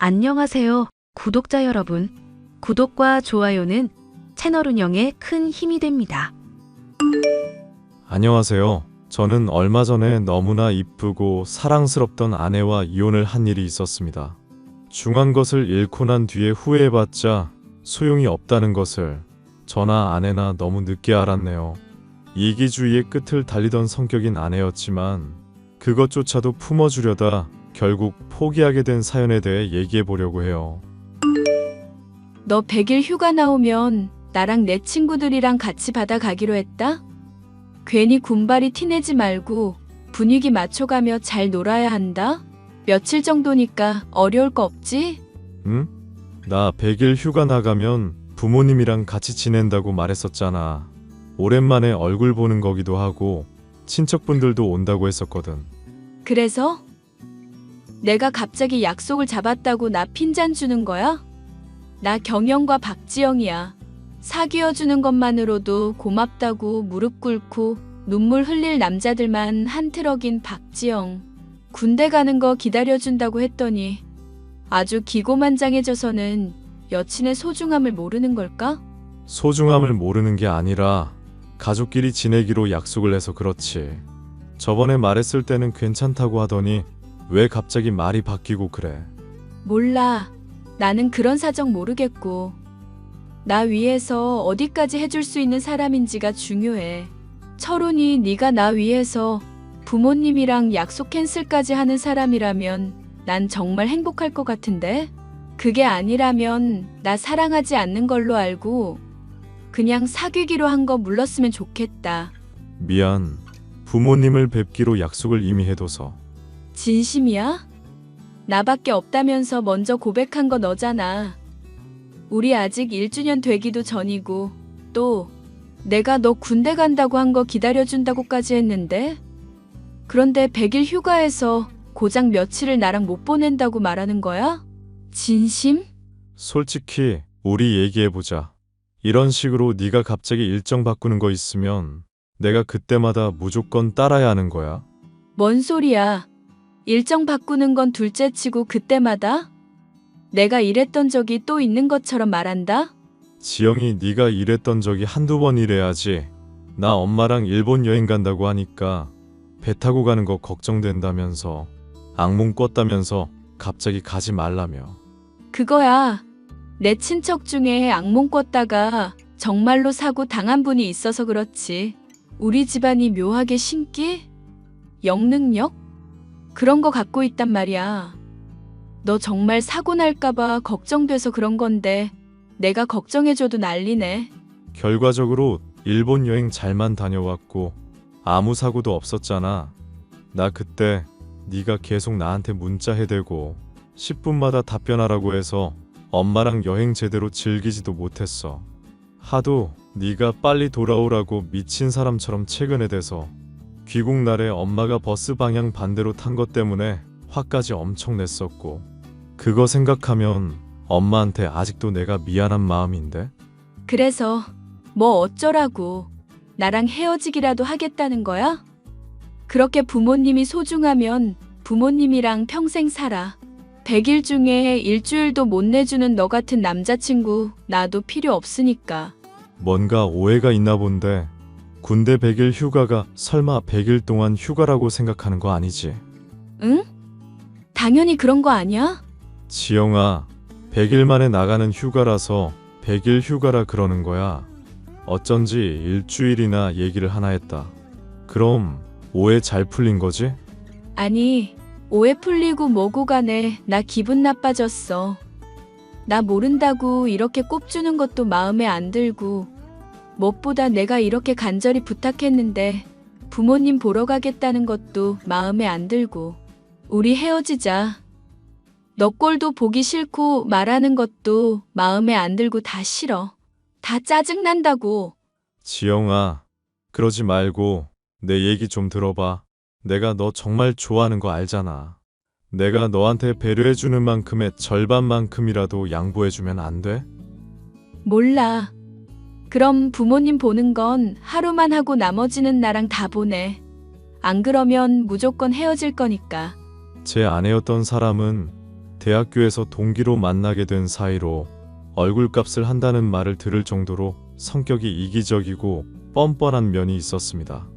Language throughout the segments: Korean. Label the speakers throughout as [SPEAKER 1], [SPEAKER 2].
[SPEAKER 1] 안녕하세요, 구독자 여러분. 구독과 좋아요는 채널 운영에 큰 힘이 됩니다.
[SPEAKER 2] 안녕하세요. 저는 얼마 전에 너무나 이쁘고 사랑스럽던 아내와 이혼을 한 일이 있었습니다. 중요한 것을 잃고 난 뒤에 후회해봤자 소용이 없다는 것을 저나 아내나 너무 늦게 알았네요. 이기주의의 끝을 달리던 성격인 아내였지만 그것조차도 품어주려다 결국 포기하게 된 사연에 대해 얘기해 보려고 해요.
[SPEAKER 3] 너 100일 휴가 나오면 나랑 내 친구들이랑 같이 바다 가기로 했다? 괜히 군발이 티내지 말고 분위기 맞춰가며 잘 놀아야 한다? 며칠 정도니까 어려울 거 없지?
[SPEAKER 2] 응? 나 100일 휴가 나가면 부모님이랑 같이 지낸다고 말했었잖아. 오랜만에 얼굴 보는 거기도 하고 친척분들도 온다고 했었거든.
[SPEAKER 3] 그래서? 내가 갑자기 약속을 잡았다고 나 핀잔 주는 거야? 나 경영과 박지영이야. 사귀어주는 것만으로도 고맙다고 무릎 꿇고 눈물 흘릴 남자들만 한 트럭인 박지영. 군대 가는 거 기다려준다고 했더니 아주 기고만장해져서는 여친의 소중함을 모르는 걸까?
[SPEAKER 2] 소중함을 모르는 게 아니라 가족끼리 지내기로 약속을 해서 그렇지. 저번에 말했을 때는 괜찮다고 하더니 왜 갑자기 말이 바뀌고 그래?
[SPEAKER 3] 몰라. 나는 그런 사정 모르겠고. 나 위해서 어디까지 해줄 수 있는 사람인지가 중요해. 철훈이 네가 나 위해서 부모님이랑 약속 캔슬까지 하는 사람이라면 난 정말 행복할 것 같은데? 그게 아니라면 나 사랑하지 않는 걸로 알고 그냥 사귀기로 한 거 물렀으면 좋겠다.
[SPEAKER 2] 미안. 부모님을 뵙기로 약속을 이미 해둬서.
[SPEAKER 3] 진심이야? 나밖에 없다면서 먼저 고백한 거 너잖아. 우리 아직 1주년 되기도 전이고 또 내가 너 군대 간다고 한 거 기다려준다고까지 했는데? 그런데 100일 휴가에서 고작 며칠을 나랑 못 보낸다고 말하는 거야? 진심?
[SPEAKER 2] 솔직히 우리 얘기해보자. 이런 식으로 네가 갑자기 일정 바꾸는 거 있으면 내가 그때마다 무조건 따라야 하는 거야.
[SPEAKER 3] 뭔 소리야? 일정 바꾸는 건 둘째치고 그때마다? 내가 이랬던 적이 또 있는 것처럼 말한다?
[SPEAKER 2] 지영이 네가 이랬던 적이 한두 번이래야지. 나 엄마랑 일본 여행 간다고 하니까 배 타고 가는 거 걱정된다면서 악몽 꿨다면서 갑자기 가지 말라며.
[SPEAKER 3] 그거야. 내 친척 중에 악몽 꿨다가 정말로 사고 당한 분이 있어서 그렇지. 우리 집안이 묘하게 신기? 영능력? 그런 거 갖고 있단 말이야. 너 정말 사고 날까봐 걱정돼서 그런 건데 내가 걱정해줘도 난리네.
[SPEAKER 2] 결과적으로 일본 여행 잘만 다녀왔고 아무 사고도 없었잖아. 나 그때 네가 계속 나한테 문자 해대고 10분마다 답변하라고 해서 엄마랑 여행 제대로 즐기지도 못했어. 하도 네가 빨리 돌아오라고 미친 사람처럼 최근에 돼서 귀국 날에 엄마가 버스 방향 반대로 탄 것 때문에 화까지 엄청 냈었고 그거 생각하면 엄마한테 아직도 내가 미안한 마음인데?
[SPEAKER 3] 그래서 뭐 어쩌라고. 나랑 헤어지기라도 하겠다는 거야? 그렇게 부모님이 소중하면 부모님이랑 평생 살아. 100일 중에 일주일도 못 내주는 너 같은 남자친구 나도 필요 없으니까.
[SPEAKER 2] 뭔가 오해가 있나 본데 군대 100일 휴가가 설마 100일 동안 휴가라고 생각하는 거 아니지?
[SPEAKER 3] 응? 당연히 그런 거 아니야?
[SPEAKER 2] 지영아, 100일 만에 나가는 휴가라서 100일 휴가라 그러는 거야. 어쩐지 일주일이나 얘기를 하나 했다. 그럼 오해 잘 풀린 거지?
[SPEAKER 3] 아니, 오해 풀리고 뭐고 간에 나 기분 나빠졌어. 나 모른다고 이렇게 꼽주는 것도 마음에 안 들고 무엇보다 내가 이렇게 간절히 부탁했는데 부모님 보러 가겠다는 것도 마음에 안 들고 우리 헤어지자. 너 꼴도 보기 싫고 말하는 것도 마음에 안 들고 다 싫어. 다 짜증난다고.
[SPEAKER 2] 지영아, 그러지 말고 내 얘기 좀 들어봐. 내가 너 정말 좋아하는 거 알잖아. 내가 너한테 배려해주는 만큼의 절반만큼이라도 양보해주면 안 돼?
[SPEAKER 3] 몰라. 그럼 부모님 보는 건 하루만 하고 나머지는 나랑 다 보내. 안 그러면 무조건 헤어질 거니까.
[SPEAKER 2] 제 아내였던 사람은 대학교에서 동기로 만나게 된 사이로 얼굴값을 한다는 말을 들을 정도로 성격이 이기적이고 뻔뻔한 면이 있었습니다.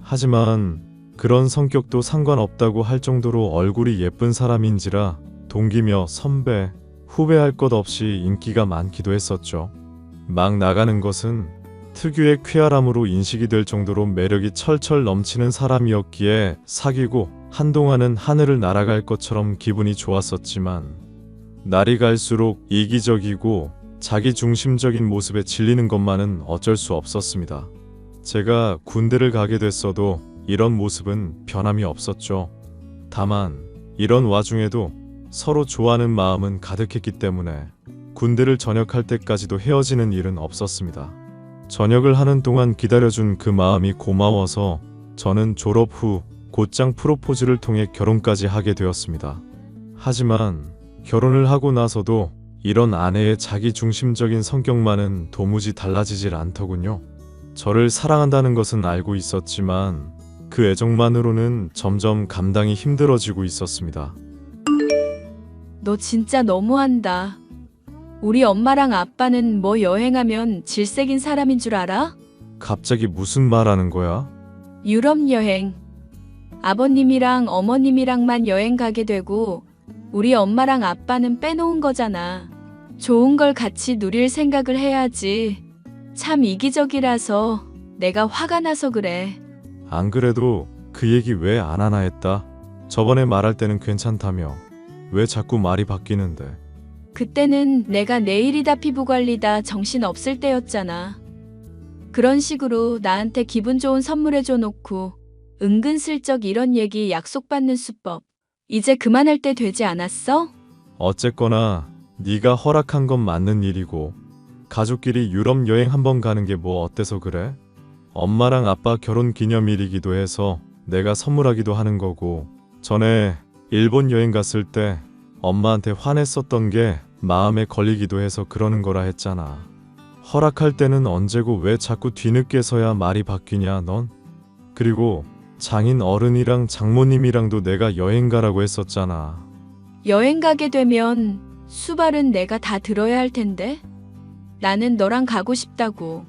[SPEAKER 2] 하지만 그런 성격도 상관없다고 할 정도로 얼굴이 예쁜 사람인지라 동기며 선배, 후배할 것 없이 인기가 많기도 했었죠. 막 나가는 것은 특유의 쾌활함으로 인식이 될 정도로 매력이 철철 넘치는 사람이었기에 사귀고 한동안은 하늘을 날아갈 것처럼 기분이 좋았었지만 날이 갈수록 이기적이고 자기중심적인 모습에 질리는 것만은 어쩔 수 없었습니다. 제가 군대를 가게 됐어도 이런 모습은 변함이 없었죠. 다만 이런 와중에도 서로 좋아하는 마음은 가득했기 때문에 군대를 전역할 때까지도 헤어지는 일은 없었습니다. 전역을 하는 동안 기다려준 그 마음이 고마워서 저는 졸업 후 곧장 프로포즈를 통해 결혼까지 하게 되었습니다. 하지만 결혼을 하고 나서도 이런 아내의 자기중심적인 성격만은 도무지 달라지질 않더군요. 저를 사랑한다는 것은 알고 있었지만 그 애정만으로는 점점 감당이 힘들어지고 있었습니다.
[SPEAKER 3] 너 진짜 너무한다. 우리 엄마랑 아빠는 뭐 여행하면 질색인 사람인 줄 알아?
[SPEAKER 2] 갑자기 무슨 말 하는 거야?
[SPEAKER 3] 유럽 여행. 아버님이랑 어머님이랑만 여행 가게 되고 우리 엄마랑 아빠는 빼놓은 거잖아. 좋은 걸 같이 누릴 생각을 해야지. 참 이기적이라서 내가 화가 나서 그래.
[SPEAKER 2] 안 그래도 그 얘기 왜 안 하나 했다. 저번에 말할 때는 괜찮다며. 왜 자꾸 말이 바뀌는데.
[SPEAKER 3] 그때는 내가 내일이다 피부관리다 정신 없을 때였잖아. 그런 식으로 나한테 기분 좋은 선물해줘 놓고 은근슬쩍 이런 얘기 약속받는 수법. 이제 그만할 때 되지 않았어?
[SPEAKER 2] 어쨌거나 네가 허락한 건 맞는 일이고 가족끼리 유럽 여행 한번 가는 게 뭐 어때서 그래? 엄마랑 아빠 결혼 기념일이기도 해서 내가 선물하기도 하는 거고 전에 일본 여행 갔을 때 엄마한테 화냈었던 게 마음에 걸리기도 해서 그러는 거라 했잖아. 허락할 때는 언제고 왜 자꾸 뒤늦게서야 말이 바뀌냐 넌? 그리고 장인 어른이랑 장모님이랑도 내가 여행 가라고 했었잖아.
[SPEAKER 3] 여행 가게 되면 수발은 내가 다 들어야 할 텐데. 나는 너랑 가고 싶다고.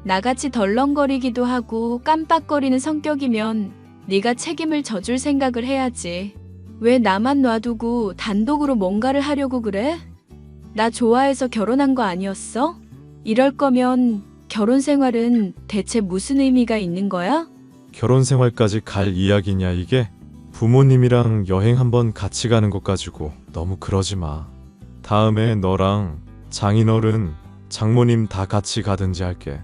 [SPEAKER 3] 나같이 덜렁거리기도 하고 깜빡거리는 성격이면 네가 책임을 져줄 생각을 해야지. 왜 나만 놔두고 단독으로 뭔가를 하려고 그래? 나 좋아해서 결혼한 거 아니었어? 이럴 거면 결혼 생활은 대체 무슨 의미가 있는 거야?
[SPEAKER 2] 결혼 생활까지 갈 이야기냐 이게? 부모님이랑 여행 한번 같이 가는 것 가지고 너무 그러지 마. 다음에 너랑 장인어른, 장모님 다 같이 가든지 할게.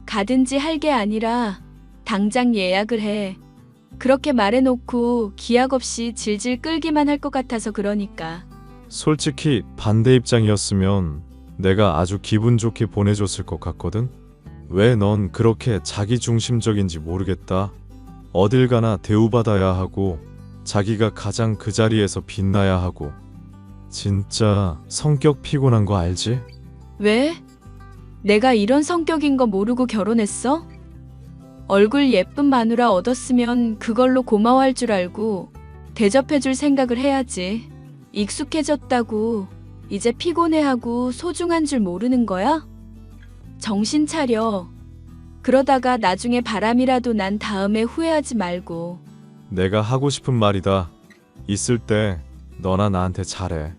[SPEAKER 3] 가든지 할 게 아니라 당장 예약을 해. 그렇게 말해놓고 기약 없이 질질 끌기만 할 것 같아서 그러니까.
[SPEAKER 2] 솔직히 반대 입장이었으면 내가 아주 기분 좋게 보내줬을 것 같거든? 왜 넌 그렇게 자기중심적인지 모르겠다. 어딜 가나 대우받아야 하고 자기가 가장 그 자리에서 빛나야 하고 진짜 성격 피곤한 거 알지?
[SPEAKER 3] 왜? 내가 이런 성격인 거 모르고 결혼했어? 얼굴 예쁜 마누라 얻었으면 그걸로 고마워할 줄 알고 대접해줄 생각을 해야지. 익숙해졌다고 이제 피곤해하고 소중한 줄 모르는 거야? 정신 차려. 그러다가 나중에 바람이라도 난 다음에 후회하지 말고.
[SPEAKER 2] 내가 하고 싶은 말이다. 있을 때 너나 나한테 잘해.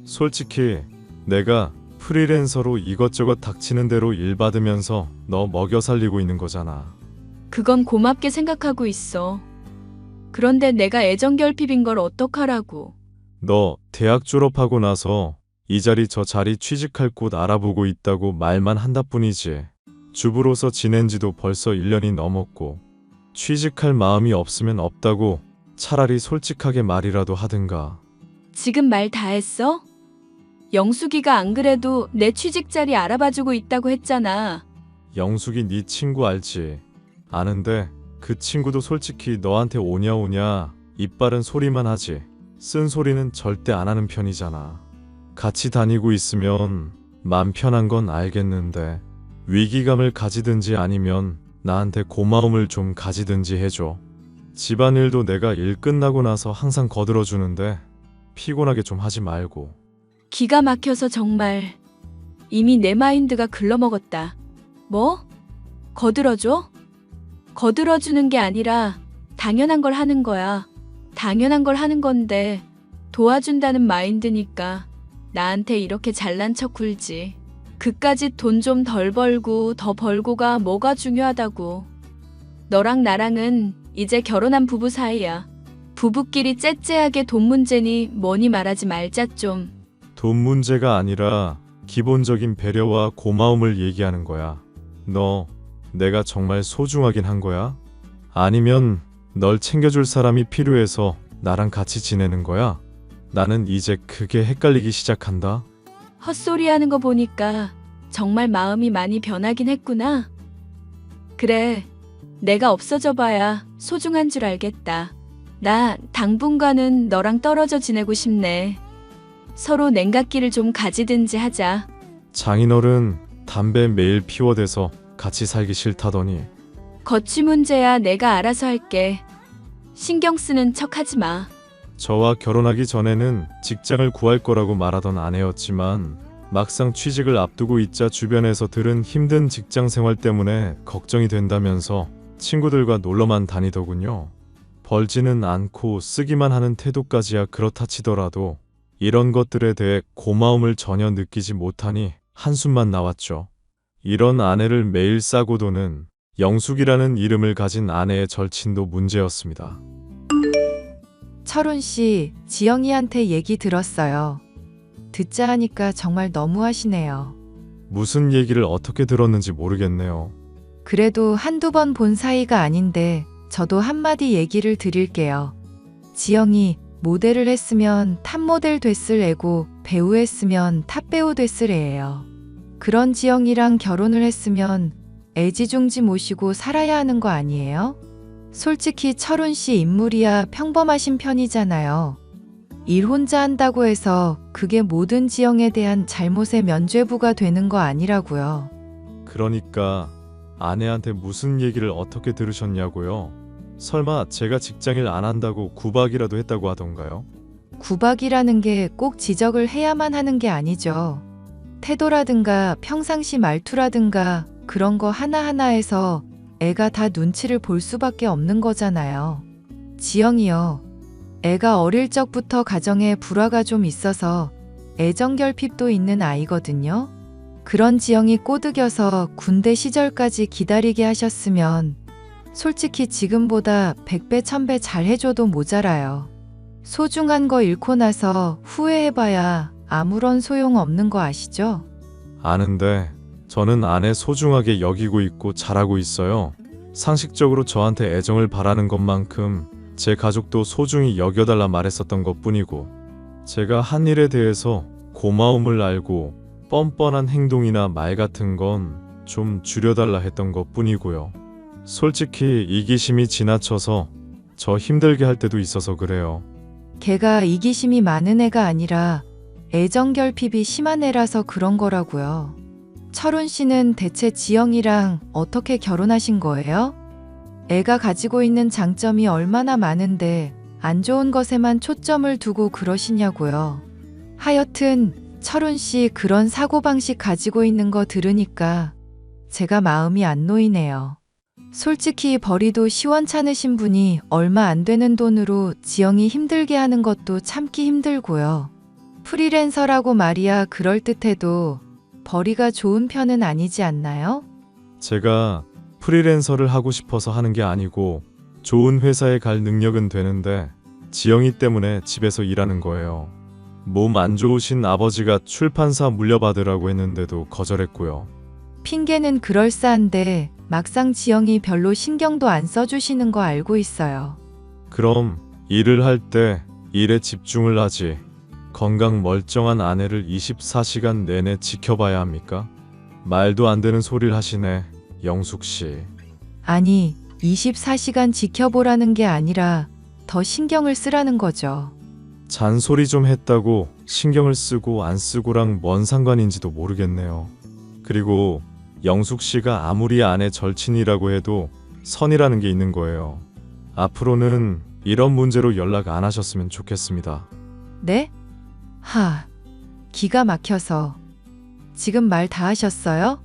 [SPEAKER 2] 솔직히 내가 프리랜서로 이것저것 닥치는 대로 일 받으면서 너 먹여 살리고 있는 거잖아.
[SPEAKER 3] 그건 고맙게 생각하고 있어. 그런데 내가 애정결핍인 걸 어떡하라고.
[SPEAKER 2] 너 대학 졸업하고 나서 이 자리 저 자리 취직할 곳 알아보고 있다고 말만 한다 뿐이지. 주부로서 지낸 지도 벌써 1년이 넘었고 취직할 마음이 없으면 없다고 차라리 솔직하게 말이라도 하든가.
[SPEAKER 3] 지금 말 다 했어? 영숙이가 안 그래도 내 취직 자리 알아봐주고 있다고 했잖아.
[SPEAKER 2] 영숙이 네 친구 알지? 아는데 그 친구도 솔직히 너한테 오냐 오냐 이빨은 소리만 하지 쓴소리는 절대 안 하는 편이잖아. 같이 다니고 있으면 맘 편한 건 알겠는데 위기감을 가지든지 아니면 나한테 고마움을 좀 가지든지 해줘. 집안일도 내가 일 끝나고 나서 항상 거들어주는데 피곤하게 좀 하지 말고.
[SPEAKER 3] 기가 막혀서 정말 이미 내 마인드가 글러먹었다. 뭐? 거들어줘? 거들어주는 게 아니라 당연한 걸 하는 거야. 당연한 걸 하는 건데 도와준다는 마인드니까 나한테 이렇게 잘난 척 굴지. 그까짓 돈 좀 덜 벌고 더 벌고가 뭐가 중요하다고. 너랑 나랑은 이제 결혼한 부부 사이야. 부부끼리 째째하게 돈 문제니 뭐니 말하지 말자 좀.
[SPEAKER 2] 돈 문제가 아니라 기본적인 배려와 고마움을 얘기하는 거야. 너 내가 정말 소중하긴 한 거야? 아니면 널 챙겨줄 사람이 필요해서 나랑 같이 지내는 거야? 나는 이제 그게 헷갈리기 시작한다.
[SPEAKER 3] 헛소리 하는 거 보니까 정말 마음이 많이 변하긴 했구나. 그래, 내가 없어져 봐야 소중한 줄 알겠다. 나 당분간은 너랑 떨어져 지내고 싶네. 서로 냉각기를 좀 가지든지 하자.
[SPEAKER 2] 장인어른 담배 매일 피워대서 같이 살기 싫다더니.
[SPEAKER 3] 거취 문제야 내가 알아서 할게. 신경 쓰는 척 하지 마.
[SPEAKER 2] 저와 결혼하기 전에는 직장을 구할 거라고 말하던 아내였지만 막상 취직을 앞두고 있자 주변에서 들은 힘든 직장 생활 때문에 걱정이 된다면서 친구들과 놀러만 다니더군요. 벌지는 않고 쓰기만 하는 태도까지야 그렇다 치더라도 이런 것들에 대해 고마움을 전혀 느끼지 못하니 한숨만 나왔죠. 이런 아내를 매일 싸고 도는 영숙이라는 이름을 가진 아내의 절친도 문제였습니다.
[SPEAKER 4] 철훈 씨, 지영이한테 얘기 들었어요. 듣자 하니까 정말 너무하시네요.
[SPEAKER 2] 무슨 얘기를 어떻게 들었는지 모르겠네요.
[SPEAKER 4] 그래도 한두 번 본 사이가 아닌데 저도 한마디 얘기를 드릴게요. 지영이 모델을 했으면 탑모델 됐을 애고 배우 했으면 탑배우 됐을 애예요. 그런 지영이랑 결혼을 했으면 애지중지 모시고 살아야 하는 거 아니에요? 솔직히 철훈 씨 인물이야 평범하신 편이잖아요. 일 혼자 한다고 해서 그게 모든 지영에 대한 잘못의 면죄부가 되는 거 아니라고요.
[SPEAKER 2] 그러니까 아내한테 무슨 얘기를 어떻게 들으셨냐고요? 설마 제가 직장일 안 한다고 구박이라도 했다고 하던가요?
[SPEAKER 4] 구박이라는 게 꼭 지적을 해야만 하는 게 아니죠. 태도라든가 평상시 말투라든가 그런 거 하나하나에서 애가 다 눈치를 볼 수밖에 없는 거잖아요. 지영이요. 애가 어릴 적부터 가정에 불화가 좀 있어서 애정결핍도 있는 아이거든요. 그런 지영이 꼬드겨서 군대 시절까지 기다리게 하셨으면 솔직히 지금보다 100배 1000배 잘해줘도 모자라요. 소중한 거 잃고 나서 후회해봐야 아무런 소용 없는 거 아시죠?
[SPEAKER 2] 아는데 저는 아내 소중하게 여기고 있고 잘하고 있어요. 상식적으로 저한테 애정을 바라는 것만큼 제 가족도 소중히 여겨달라 말했었던 것뿐이고 제가 한 일에 대해서 고마움을 알고 뻔뻔한 행동이나 말 같은 건 좀 줄여달라 했던 것뿐이고요. 솔직히 이기심이 지나쳐서 저 힘들게 할 때도 있어서 그래요.
[SPEAKER 4] 걔가 이기심이 많은 애가 아니라 애정결핍이 심한 애라서 그런 거라고요. 철훈 씨는 대체 지영이랑 어떻게 결혼하신 거예요? 애가 가지고 있는 장점이 얼마나 많은데 안 좋은 것에만 초점을 두고 그러시냐고요. 하여튼 철훈 씨 그런 사고방식 가지고 있는 거 들으니까 제가 마음이 안 놓이네요. 솔직히 벌이도 시원찮으신 분이 얼마 안 되는 돈으로 지영이 힘들게 하는 것도 참기 힘들고요. 프리랜서라고 말이야 그럴듯해도 벌이가 좋은 편은 아니지 않나요?
[SPEAKER 2] 제가 프리랜서를 하고 싶어서 하는 게 아니고 좋은 회사에 갈 능력은 되는데 지영이 때문에 집에서 일하는 거예요. 몸 안 좋으신 아버지가 출판사 물려받으라고 했는데도 거절했고요.
[SPEAKER 4] 핑계는 그럴싸한데 막상 지영이 별로 신경도 안 써주시는 거 알고 있어요.
[SPEAKER 2] 그럼 일을 할 때 일에 집중을 하지 건강 멀쩡한 아내를 24시간 내내 지켜봐야 합니까? 말도 안 되는 소리를 하시네, 영숙 씨.
[SPEAKER 4] 아니, 24시간 지켜보라는 게 아니라 더 신경을 쓰라는 거죠.
[SPEAKER 2] 잔소리 좀 했다고 신경을 쓰고 안 쓰고랑 뭔 상관인지도 모르겠네요. 그리고 영숙 씨가 아무리 아내 절친이라고 해도 선이라는 게 있는 거예요. 앞으로는 이런 문제로 연락 안 하셨으면 좋겠습니다.
[SPEAKER 4] 네? 기가 막혀서. 지금 말 다 하셨어요?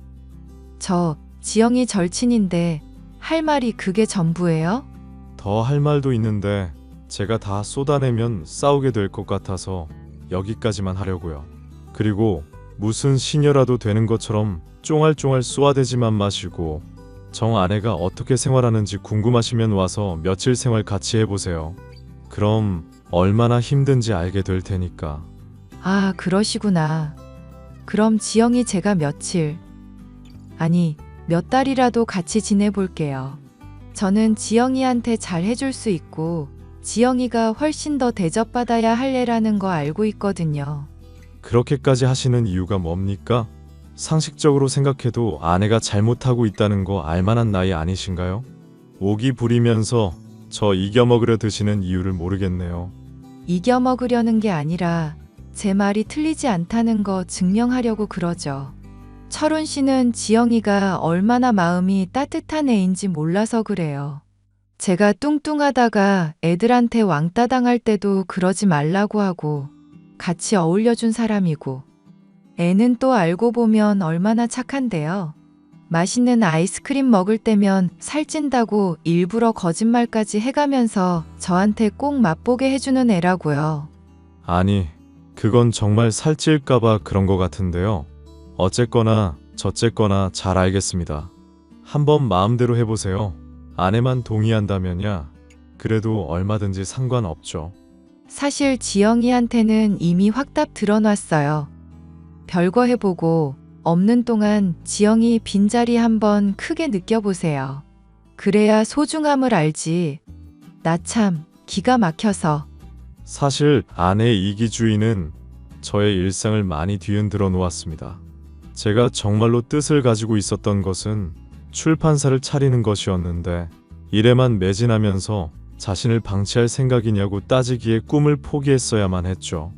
[SPEAKER 4] 저 지영이 절친인데 할 말이 그게 전부예요?
[SPEAKER 2] 더 할 말도 있는데 제가 다 쏟아내면 싸우게 될 것 같아서 여기까지만 하려고요. 그리고 무슨 시녀라도 되는 것처럼 쫑알쫑알 쏘아대지만 마시고 정 아내가 어떻게 생활하는지 궁금하시면 와서 며칠 생활 같이 해보세요. 그럼 얼마나 힘든지 알게 될 테니까.
[SPEAKER 4] 아, 그러시구나. 그럼 지영이 제가 며칠, 아니, 몇 달이라도 같이 지내볼게요. 저는 지영이한테 잘 해줄 수 있고, 지영이가 훨씬 더 대접받아야 할 애라는 거 알고 있거든요.
[SPEAKER 2] 그렇게까지 하시는 이유가 뭡니까? 상식적으로 생각해도 아내가 잘못하고 있다는 거 알만한 나이 아니신가요? 오기 부리면서 저 이겨먹으려 드시는 이유를 모르겠네요.
[SPEAKER 4] 이겨먹으려는 게 아니라 제 말이 틀리지 않다는 거 증명하려고 그러죠. 철훈 씨는 지영이가 얼마나 마음이 따뜻한 애인지 몰라서 그래요. 제가 뚱뚱하다가 애들한테 왕따 당할 때도 그러지 말라고 하고 같이 어울려준 사람이고, 애는 또 알고 보면 얼마나 착한데요. 맛있는 아이스크림 먹을 때면 살찐다고 일부러 거짓말까지 해가면서 저한테 꼭 맛보게 해주는 애라고요.
[SPEAKER 2] 아니, 그건 정말 살찔까봐 그런 것 같은데요. 어쨌거나 저쨌거나 잘 알겠습니다. 한번 마음대로 해보세요. 아내만 동의한다면야 그래도 얼마든지 상관없죠.
[SPEAKER 4] 사실 지영이한테는 이미 확답 들어놨어요. 별거 해보고 없는 동안 지영이 빈자리 한번 크게 느껴보세요. 그래야 소중함을 알지. 나 참 기가 막혀서.
[SPEAKER 2] 사실 아내의 이기주의는 저의 일상을 많이 뒤흔들어 놓았습니다. 제가 정말로 뜻을 가지고 있었던 것은 출판사를 차리는 것이었는데 일에만 매진하면서 자신을 방치할 생각이냐고 따지기에 꿈을 포기했어야만 했죠.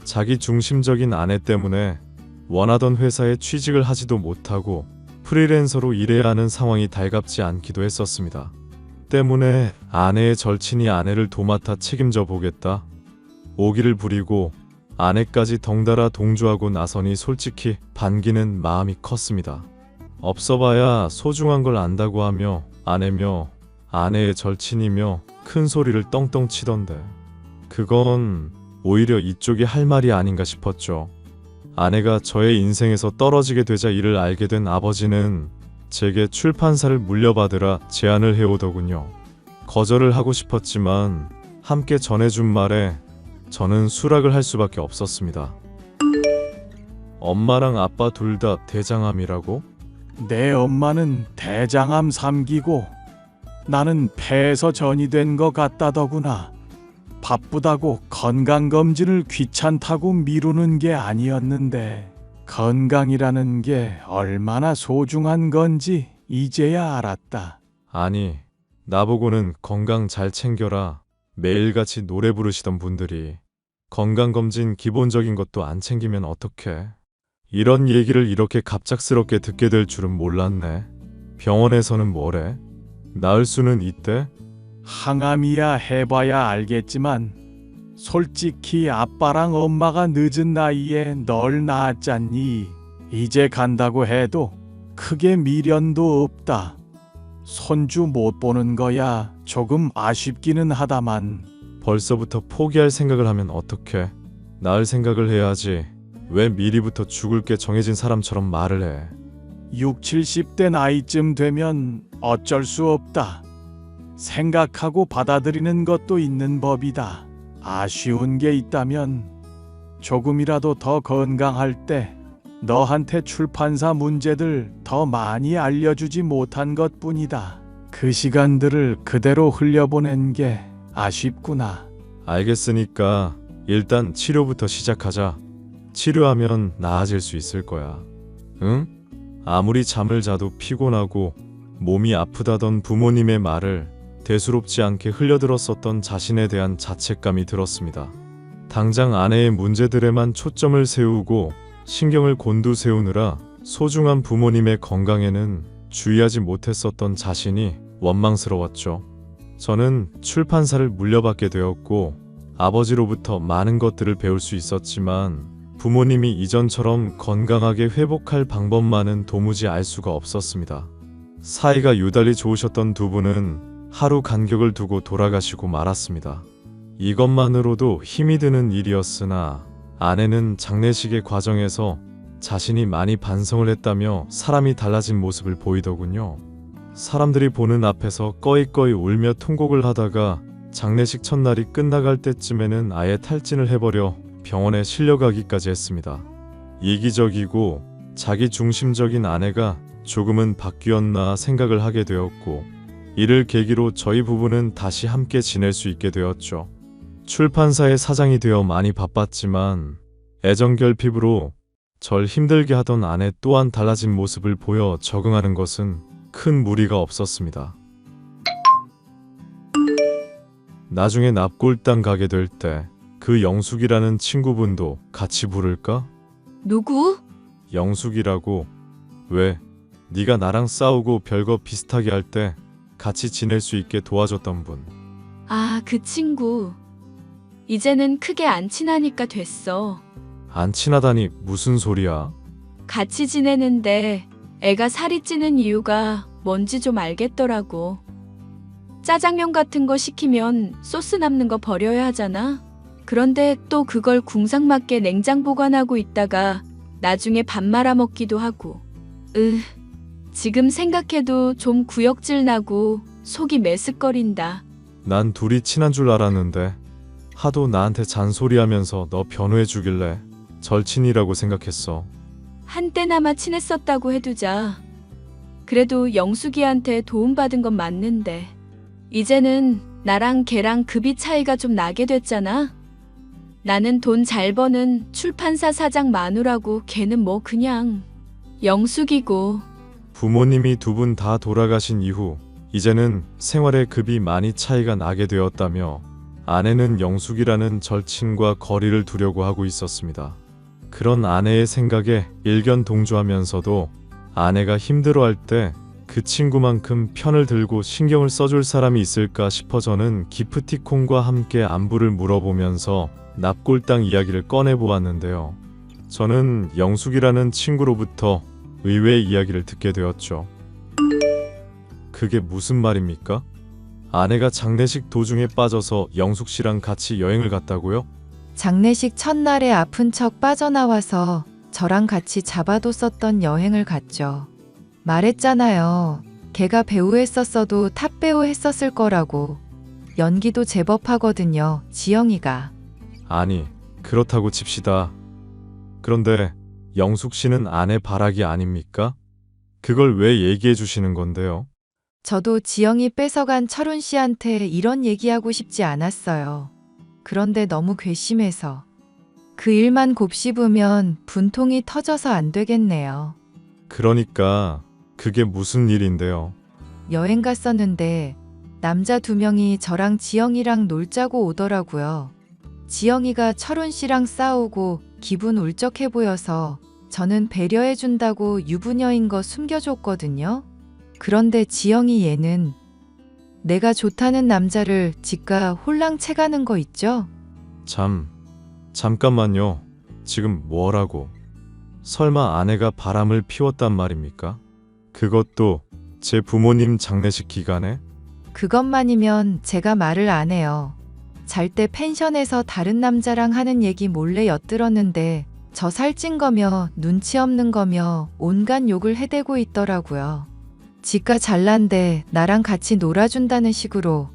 [SPEAKER 2] 자기 중심적인 아내 때문에 원하던 회사에 취직을 하지도 못하고 프리랜서로 일해야 하는 상황이 달갑지 않기도 했었습니다. 때문에 아내의 절친이 아내를 도맡아 책임져 보겠다. 오기를 부리고 아내까지 덩달아 동조하고 나서니 솔직히 반기는 마음이 컸습니다. 없어봐야 소중한 걸 안다고 하며 아내며 아내의 절친이며 큰 소리를 떵떵 치던데 그건 오히려 이쪽이 할 말이 아닌가 싶었죠. 아내가 저의 인생에서 떨어지게 되자 이를 알게 된 아버지는 제게 출판사를 물려받으라 제안을 해오더군요. 거절을 하고 싶었지만 함께 전해준 말에 저는 수락을 할 수밖에 없었습니다. 엄마랑 아빠 둘 다 대장암이라고?
[SPEAKER 5] 내 엄마는 대장암 3기고 나는 폐에서 전이 된 것 같다더구나. 바쁘다고 건강검진을 귀찮다고 미루는 게 아니었는데 건강이라는 게 얼마나 소중한 건지 이제야 알았다.
[SPEAKER 2] 아니, 나보고는 건강 잘 챙겨라 매일같이 노래 부르시던 분들이 건강검진 기본적인 것도 안 챙기면 어떡해. 이런 얘기를 이렇게 갑작스럽게 듣게 될 줄은 몰랐네. 병원에서는 뭐래? 나을 수는 있대?
[SPEAKER 5] 항암이야 해봐야 알겠지만 솔직히 아빠랑 엄마가 늦은 나이에 널 낳았잖니. 이제 간다고 해도 크게 미련도 없다. 손주 못 보는 거야 조금 아쉽기는 하다만.
[SPEAKER 2] 벌써부터 포기할 생각을 하면 어떡해. 나을 생각을 해야지. 왜 미리부터 죽을 게 정해진 사람처럼 말을 해.
[SPEAKER 5] 60, 70대 나이쯤 되면 어쩔 수 없다. 생각하고 받아들이는 것도 있는 법이다. 아쉬운 게 있다면 조금이라도 더 건강할 때 너한테 출판사 문제들 더 많이 알려주지 못한 것뿐이다. 그 시간들을 그대로 흘려보낸 게 아쉽구나.
[SPEAKER 2] 알겠으니까 일단 치료부터 시작하자. 치료하면 나아질 수 있을 거야. 응? 아무리 잠을 자도 피곤하고 몸이 아프다던 부모님의 말을 대수롭지 않게 흘려들었었던 자신에 대한 자책감이 들었습니다. 당장 아내의 문제들에만 초점을 세우고 신경을 곤두세우느라 소중한 부모님의 건강에는 주의하지 못했었던 자신이 원망스러웠죠. 저는 출판사를 물려받게 되었고 아버지로부터 많은 것들을 배울 수 있었지만 부모님이 이전처럼 건강하게 회복할 방법만은 도무지 알 수가 없었습니다. 사이가 유달리 좋으셨던 두 분은 하루 간격을 두고 돌아가시고 말았습니다. 이것만으로도 힘이 드는 일이었으나 아내는 장례식의 과정에서 자신이 많이 반성을 했다며 사람이 달라진 모습을 보이더군요. 사람들이 보는 앞에서 꺼이꺼이 울며 통곡을 하다가 장례식 첫날이 끝나갈 때쯤에는 아예 탈진을 해버려 병원에 실려가기까지 했습니다. 이기적이고 자기 중심적인 아내가 조금은 바뀌었나 생각을 하게 되었고, 이를 계기로 저희 부부는 다시 함께 지낼 수 있게 되었죠. 출판사의 사장이 되어 많이 바빴지만 애정결핍으로 절 힘들게 하던 아내 또한 달라진 모습을 보여 적응하는 것은 큰 무리가 없었습니다. 나중에 납골당 가게 될 때 그 영숙이라는 친구분도 같이 부를까?
[SPEAKER 3] 누구?
[SPEAKER 2] 영숙이라고. 왜? 네가 나랑 싸우고 별거 비슷하게 할 때 같이 지낼 수 있게 도와줬던 분.
[SPEAKER 3] 아, 그 친구. 이제는 크게 안 친하니까 됐어.
[SPEAKER 2] 안 친하다니 무슨 소리야?
[SPEAKER 3] 같이 지내는데 애가 살이 찌는 이유가 뭔지 좀 알겠더라고. 짜장면 같은 거 시키면 소스 남는 거 버려야 하잖아. 그런데 또 그걸 궁상맞게 냉장 보관하고 있다가 나중에 밥 말아 먹기도 하고. 지금 생각해도 좀 구역질 나고 속이 메스꺼린다.
[SPEAKER 2] 난 둘이 친한 줄 알았는데 하도 나한테 잔소리하면서 너 변호해 주길래 절친이라고 생각했어.
[SPEAKER 3] 한때나마 친했었다고 해두자. 그래도 영숙이한테 도움받은 건 맞는데 이제는 나랑 걔랑 급이 차이가 좀 나게 됐잖아. 나는 돈 잘 버는 출판사 사장 마누라고 걔는 뭐 그냥 영숙이고.
[SPEAKER 2] 부모님이 두 분 다 돌아가신 이후 이제는 생활의 급이 많이 차이가 나게 되었다며 아내는 영숙이라는 절친과 거리를 두려고 하고 있었습니다. 그런 아내의 생각에 일견 동조하면서도 아내가 힘들어할 때 그 친구만큼 편을 들고 신경을 써줄 사람이 있을까 싶어 저는 기프티콘과 함께 안부를 물어보면서 납골당 이야기를 꺼내보았는데요. 저는 영숙이라는 친구로부터 의외의 이야기를 듣게 되었죠. 그게 무슨 말입니까? 아내가 장례식 도중에 빠져서 영숙 씨랑 같이 여행을 갔다고요?
[SPEAKER 4] 장례식 첫날에 아픈 척 빠져나와서 저랑 같이 잡아뒀었던 여행을 갔죠. 말했잖아요. 걔가 배우 했었어도 탑배우 했었을 거라고. 연기도 제법 하거든요, 지영이가.
[SPEAKER 2] 아니, 그렇다고 칩시다. 그런데 영숙 씨는 아내 바라기 아닙니까? 그걸 왜 얘기해 주시는 건데요?
[SPEAKER 4] 저도 지영이 뺏어간 철훈 씨한테 이런 얘기하고 싶지 않았어요. 그런데 너무 괘씸해서. 그 일만 곱씹으면 분통이 터져서 안 되겠네요.
[SPEAKER 2] 그러니까 그게 무슨 일인데요?
[SPEAKER 4] 여행 갔었는데 남자 2명이 저랑 지영이랑 놀자고 오더라고요. 지영이가 철훈 씨랑 싸우고 기분 울적해 보여서 저는 배려해준다고 유부녀인 거 숨겨줬거든요. 그런데 지영이 얘는 내가 좋다는 남자를 집가 홀랑 채가는 거 있죠?
[SPEAKER 2] 잠깐만요. 지금 뭐라고? 설마 아내가 바람을 피웠단 말입니까? 그것도 제 부모님 장례식 기간에?
[SPEAKER 4] 그것만이면 제가 말을 안 해요. 잘 때 펜션에서 다른 남자랑 하는 얘기 몰래 엿들었는데 저 살찐 거며 눈치 없는 거며 온갖 욕을 해대고 있더라고요. 지가 잘난데 나랑 같이 놀아준다는 식으로.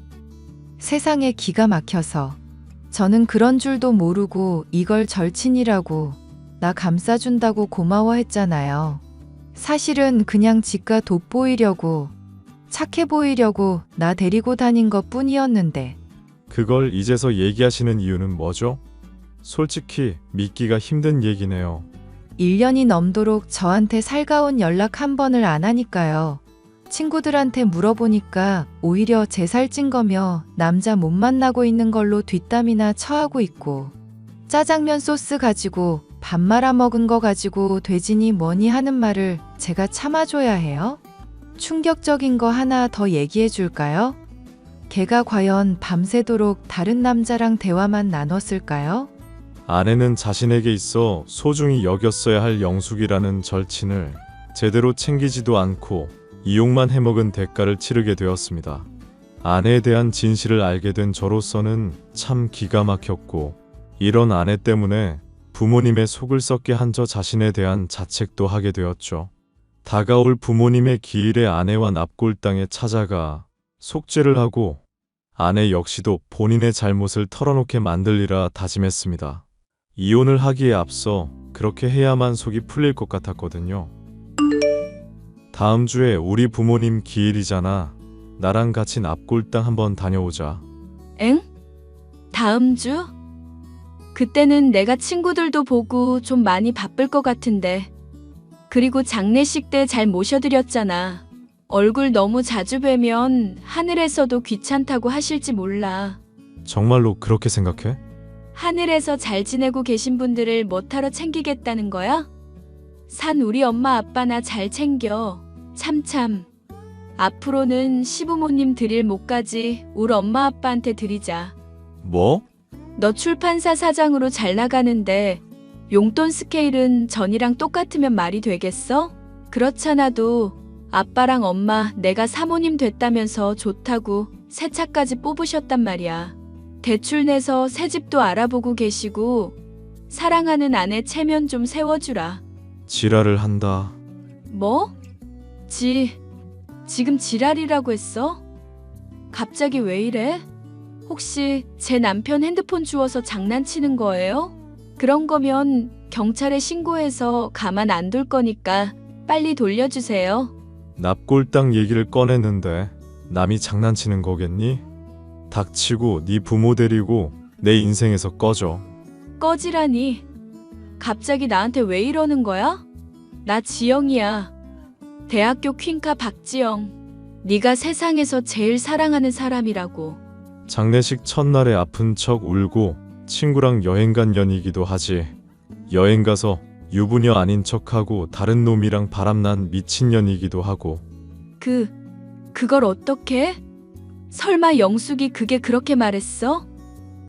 [SPEAKER 4] 세상에 기가 막혀서. 저는 그런 줄도 모르고 이걸 절친이라고 나 감싸준다고 고마워했잖아요. 사실은 그냥 지가 돋보이려고 착해 보이려고 나 데리고 다닌 것 뿐이었는데.
[SPEAKER 2] 그걸 이제서 얘기하시는 이유는 뭐죠? 솔직히 믿기가 힘든 얘기네요.
[SPEAKER 4] 1년이 넘도록 저한테 살가운 연락 한 번을 안 하니까요. 친구들한테 물어보니까 오히려 제 살찐 거며 남자 못 만나고 있는 걸로 뒷담이나 처하고 있고, 짜장면 소스 가지고 밥 말아 먹은 거 가지고 돼지니 뭐니 하는 말을 제가 참아줘야 해요? 충격적인 거 하나 더 얘기해 줄까요? 걔가 과연 밤새도록 다른 남자랑 대화만 나눴을까요?
[SPEAKER 2] 아내는 자신에게 있어 소중히 여겼어야 할 영숙이라는 절친을 제대로 챙기지도 않고 이용만 해먹은 대가를 치르게 되었습니다. 아내에 대한 진실을 알게 된 저로서는 참 기가 막혔고, 이런 아내 때문에 부모님의 속을 썩게 한 저 자신에 대한 자책도 하게 되었죠. 다가올 부모님의 기일에 아내와 납골당에 찾아가 속죄를 하고 아내 역시도 본인의 잘못을 털어놓게 만들리라 다짐했습니다. 이혼을 하기에 앞서 그렇게 해야만 속이 풀릴 것 같았거든요. 다음 주에 우리 부모님 기일이잖아. 나랑 같이 납골당 한번 다녀오자.
[SPEAKER 3] 엥? 다음 주? 그때는 내가 친구들도 보고 좀 많이 바쁠 것 같은데. 그리고 장례식 때 잘 모셔드렸잖아. 얼굴 너무 자주 뵈면 하늘에서도 귀찮다고 하실지 몰라.
[SPEAKER 2] 정말로 그렇게 생각해?
[SPEAKER 3] 하늘에서 잘 지내고 계신 분들을 뭐하러 챙기겠다는 거야? 산 우리 엄마 아빠나 잘 챙겨. 참참. 앞으로는 시부모님 드릴 목까지 우리 엄마 아빠한테 드리자.
[SPEAKER 2] 뭐?
[SPEAKER 3] 너 출판사 사장으로 잘 나가는데 용돈 스케일은 전이랑 똑같으면 말이 되겠어? 그렇잖아도 아빠랑 엄마 내가 사모님 됐다면서 좋다고 새 차까지 뽑으셨단 말이야. 대출 내서 새 집도 알아보고 계시고 사랑하는 아내 체면 좀 세워주라.
[SPEAKER 2] 지랄을 한다.
[SPEAKER 3] 뭐? 지금 지랄이라고 했어? 갑자기 왜 이래? 혹시 제 남편 핸드폰 주워서 장난치는 거예요? 그런 거면 경찰에 신고해서 가만 안 둘 거니까 빨리 돌려주세요.
[SPEAKER 2] 납골당 얘기를 꺼냈는데 남이 장난치는 거겠니? 닥치고 네 부모 데리고 내 인생에서 꺼져.
[SPEAKER 3] 꺼지라니. 갑자기 나한테 왜 이러는 거야? 나 지영이야. 대학교 퀸카 박지영. 네가 세상에서 제일 사랑하는 사람이라고.
[SPEAKER 2] 장례식 첫날에 아픈 척 울고 친구랑 여행 간 년이기도 하지. 여행 가서 유부녀 아닌 척하고 다른 놈이랑 바람난 미친년이기도 하고.
[SPEAKER 3] 그걸 어떻게? 설마 영숙이 그게 그렇게 말했어?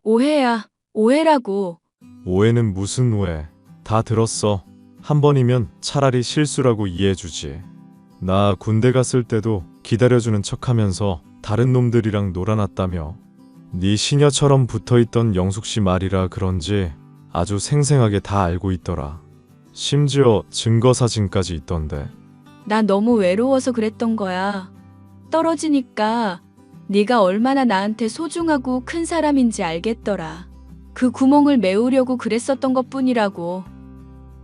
[SPEAKER 3] 오해야, 오해라고.
[SPEAKER 2] 오해는 무슨 오해. 다 들었어. 한 번이면 차라리 실수라고 이해해주지. 나 군대 갔을 때도 기다려주는 척하면서 다른 놈들이랑 놀아놨다며. 네 시녀처럼 붙어있던 영숙씨 말이라 그런지 아주 생생하게 다 알고 있더라. 심지어 증거사진까지 있던데.
[SPEAKER 3] 나 너무 외로워서 그랬던 거야. 떨어지니까 네가 얼마나 나한테 소중하고 큰 사람인지 알겠더라. 그 구멍을 메우려고 그랬었던 것뿐이라고.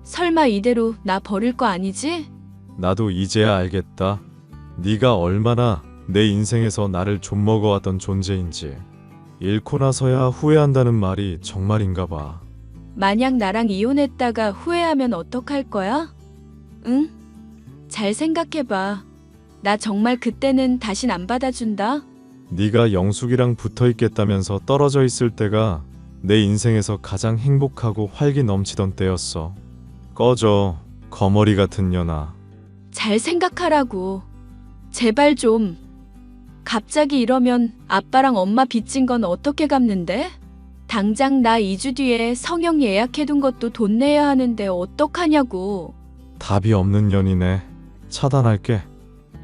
[SPEAKER 3] 설마 이대로 나 버릴 거 아니지?
[SPEAKER 2] 나도 이제야 알겠다. 네가 얼마나 내 인생에서 나를 좀먹어왔던 존재인지. 잃고 나서야 후회한다는 말이 정말인가 봐.
[SPEAKER 3] 만약 나랑 이혼했다가 후회하면 어떡할 거야? 응? 잘 생각해봐. 나 정말 그때는 다신 안 받아준다.
[SPEAKER 2] 네가 영숙이랑 붙어있겠다면서 떨어져 있을 때가 내 인생에서 가장 행복하고 활기 넘치던 때였어. 꺼져, 거머리 같은 년아.
[SPEAKER 3] 잘 생각하라고. 제발 좀. 갑자기 이러면 아빠랑 엄마 빚진 건 어떻게 갚는데? 당장 나 2주 뒤에 성형 예약해둔 것도 돈 내야 하는데 어떡하냐고.
[SPEAKER 2] 답이 없는 년이네. 차단할게.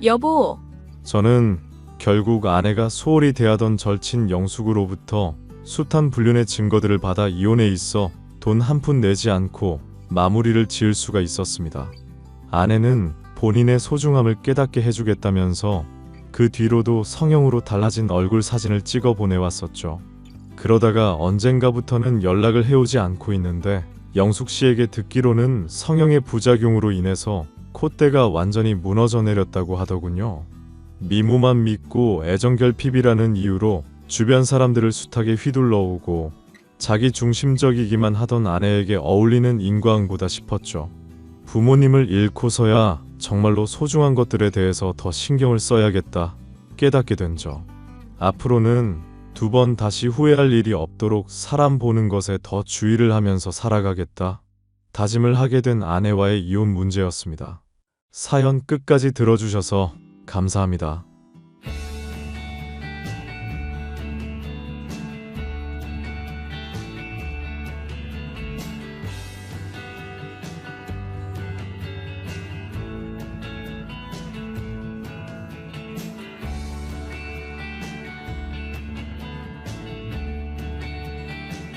[SPEAKER 3] 여보,
[SPEAKER 2] 저는 결국 아내가 소홀히 대하던 절친 영숙으로부터 숱한 불륜의 증거들을 받아 이혼에 있어 돈 한 푼 내지 않고 마무리를 지을 수가 있었습니다. 아내는 본인의 소중함을 깨닫게 해주겠다면서 그 뒤로도 성형으로 달라진 얼굴 사진을 찍어 보내왔었죠. 그러다가 언젠가부터는 연락을 해오지 않고 있는데 영숙 씨에게 듣기로는 성형의 부작용으로 인해서 콧대가 완전히 무너져 내렸다고 하더군요. 미모만 믿고 애정결핍이라는 이유로 주변 사람들을 숱하게 휘둘러오고 자기 중심적이기만 하던 아내에게 어울리는 인과응보다 싶었죠. 부모님을 잃고서야 정말로 소중한 것들에 대해서 더 신경을 써야겠다 깨닫게 된 점. 앞으로는 2번 다시 후회할 일이 없도록 사람 보는 것에 더 주의를 하면서 살아가겠다 다짐을 하게 된 아내와의 이혼 문제였습니다. 사연 끝까지 들어주셔서 감사합니다.